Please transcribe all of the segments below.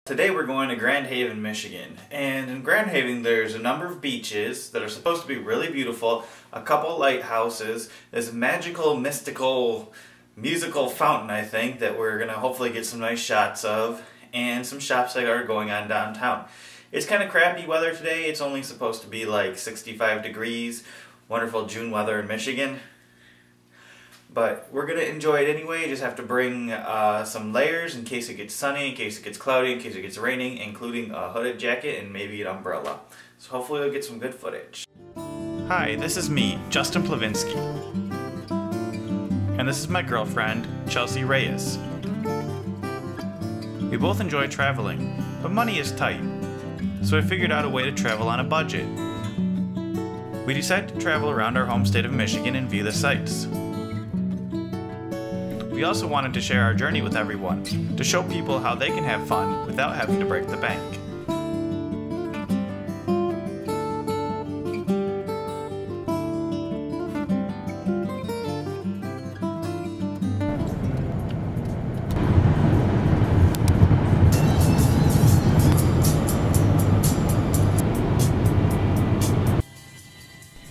Today we're going to Grand Haven, Michigan, and in Grand Haven there's a number of beaches that are supposed to be really beautiful, a couple lighthouses, this magical, mystical, musical fountain I think that we're going to hopefully get some nice shots of, and some shops that are going on downtown. It's kind of crappy weather today. It's only supposed to be like 65 degrees, wonderful June weather in Michigan. But we're going to enjoy it anyway. You just have to bring some layers in case it gets sunny, in case it gets cloudy, in case it gets raining, including a hooded jacket and maybe an umbrella. So hopefully we'll get some good footage. Hi, this is me, Justin Plavinsky. And this is my girlfriend, Chelsea Reyes. We both enjoy traveling, but money is tight. So I figured out a way to travel on a budget. We decided to travel around our home state of Michigan and view the sights. We also wanted to share our journey with everyone, to show people how they can have fun without having to break the bank.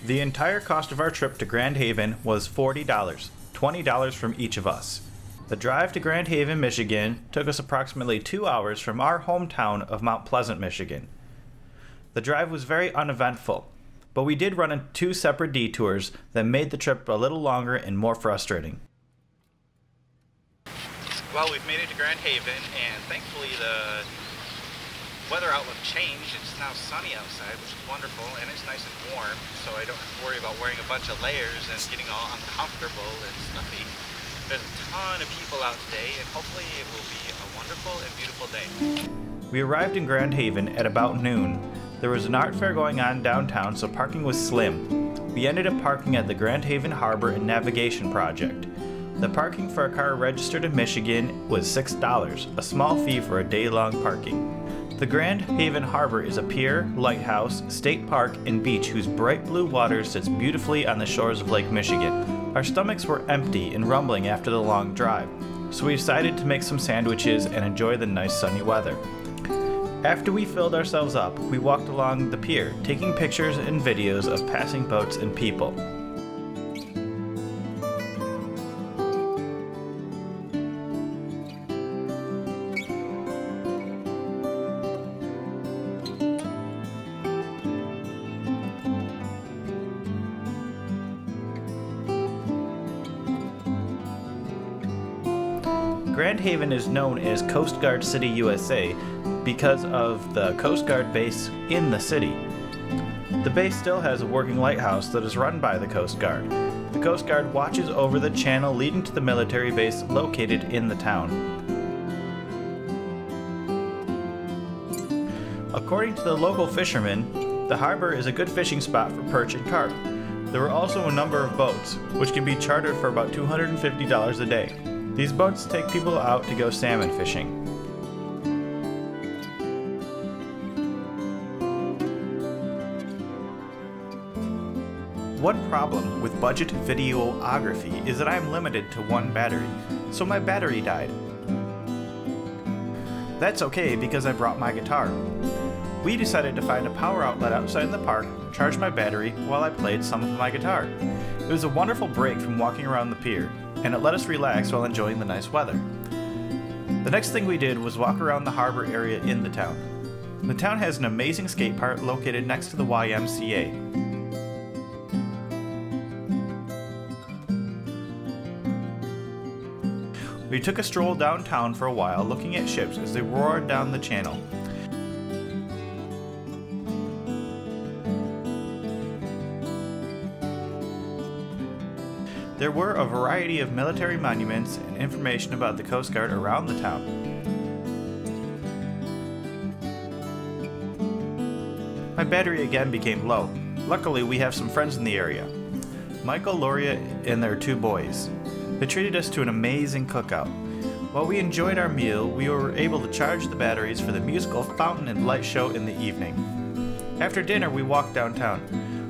The entire cost of our trip to Grand Haven was $40. $20 from each of us. The drive to Grand Haven, Michigan took us approximately 2 hours from our hometown of Mount Pleasant, Michigan. The drive was very uneventful, but we did run into two separate detours that made the trip a little longer and more frustrating. Well, we've made it to Grand Haven, and thankfully the weather outlook changed. It's now sunny outside, which is wonderful, and it's nice and warm, so I don't have to worry about wearing a bunch of layers and getting all uncomfortable and stuffy. There's a ton of people out today, and hopefully it will be a wonderful and beautiful day. We arrived in Grand Haven at about noon. There was an art fair going on downtown, so parking was slim. We ended up parking at the Grand Haven Harbor and Navigation Project. The parking for a car registered in Michigan was $6, a small fee for a day-long parking. The Grand Haven Harbor is a pier, lighthouse, state park, and beach whose bright blue water sits beautifully on the shores of Lake Michigan. Our stomachs were empty and rumbling after the long drive, so we decided to make some sandwiches and enjoy the nice sunny weather. After we filled ourselves up, we walked along the pier, taking pictures and videos of passing boats and people. Grand Haven is known as Coast Guard City, USA because of the Coast Guard base in the city. The base still has a working lighthouse that is run by the Coast Guard. The Coast Guard watches over the channel leading to the military base located in the town. According to the local fishermen, the harbor is a good fishing spot for perch and carp. There are also a number of boats, which can be chartered for about $250 a day. These boats take people out to go salmon fishing. One problem with budget videography is that I am limited to one battery, so my battery died. That's okay because I brought my guitar. We decided to find a power outlet outside the park, charge my battery while I played some of my guitar. It was a wonderful break from walking around the pier, and it let us relax while enjoying the nice weather. The next thing we did was walk around the harbor area in the town. The town has an amazing skate park located next to the YMCA. We took a stroll downtown for a while looking at ships as they roared down the channel. There were a variety of military monuments and information about the Coast Guard around the town. My battery again became low. Luckily, we have some friends in the area. Michael, Loria, and their two boys. They treated us to an amazing cookout. While we enjoyed our meal, we were able to charge the batteries for the musical fountain and light show in the evening. After dinner, we walked downtown.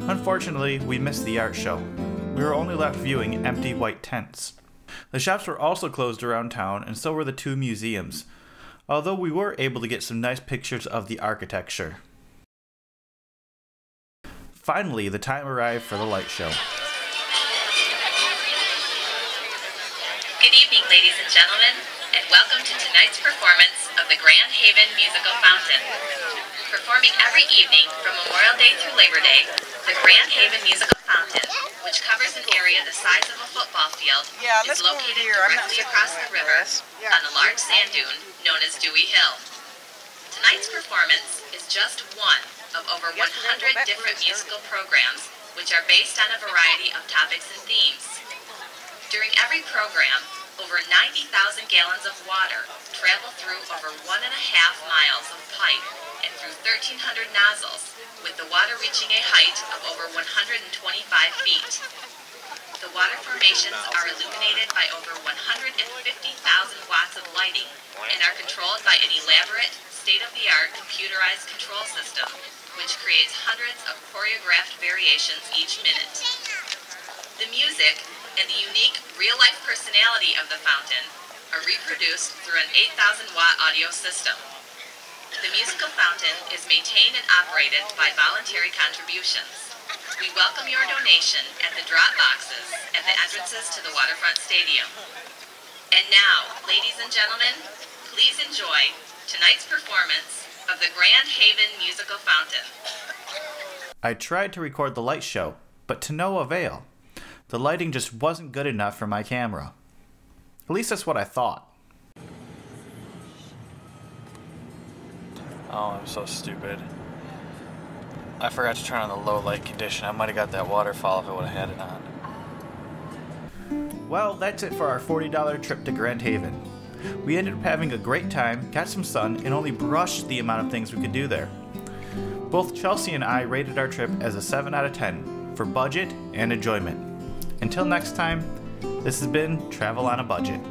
Unfortunately, we missed the art show. We were only left viewing empty white tents. The shops were also closed around town, and so were the two museums. although we were able to get some nice pictures of the architecture. Finally, the time arrived for the light show. Good evening, ladies and gentlemen, and welcome to tonight's performance of the Grand Haven Musical Fountain. Performing every evening from Memorial Day through Labor Day, the Grand Haven Musical Fountain, which covers an area the size of a football field, is located directly across the river on a large sand dune known as Dewey Hill. Tonight's performance is just one of over 100 different musical programs which are based on a variety of topics and themes. During every program, over 90,000 gallons of water travel through over 1.5 miles of pipe and through 1,300 nozzles, with the water reaching a height of over 125 feet. The water formations are illuminated by over 150,000 watts of lighting and are controlled by an elaborate, state-of-the-art computerized control system, which creates hundreds of choreographed variations each minute. The music and the unique real-life personality of the fountain are reproduced through an 8,000-watt audio system. The musical fountain is maintained and operated by voluntary contributions. We welcome your donation at the drop boxes at the entrances to the waterfront stadium. And now, ladies and gentlemen, please enjoy tonight's performance of the Grand Haven Musical Fountain. I tried to record the light show, but to no avail. The lighting just wasn't good enough for my camera. At least that's what I thought. Oh, I'm so stupid. I forgot to turn on the low light condition. I might have got that waterfall if I would have had it on. Well, that's it for our $40 trip to Grand Haven. We ended up having a great time, got some sun, and only brushed the amount of things we could do there. Both Chelsea and I rated our trip as a 7 out of 10 for budget and enjoyment. Until next time, this has been Travel on a Budget.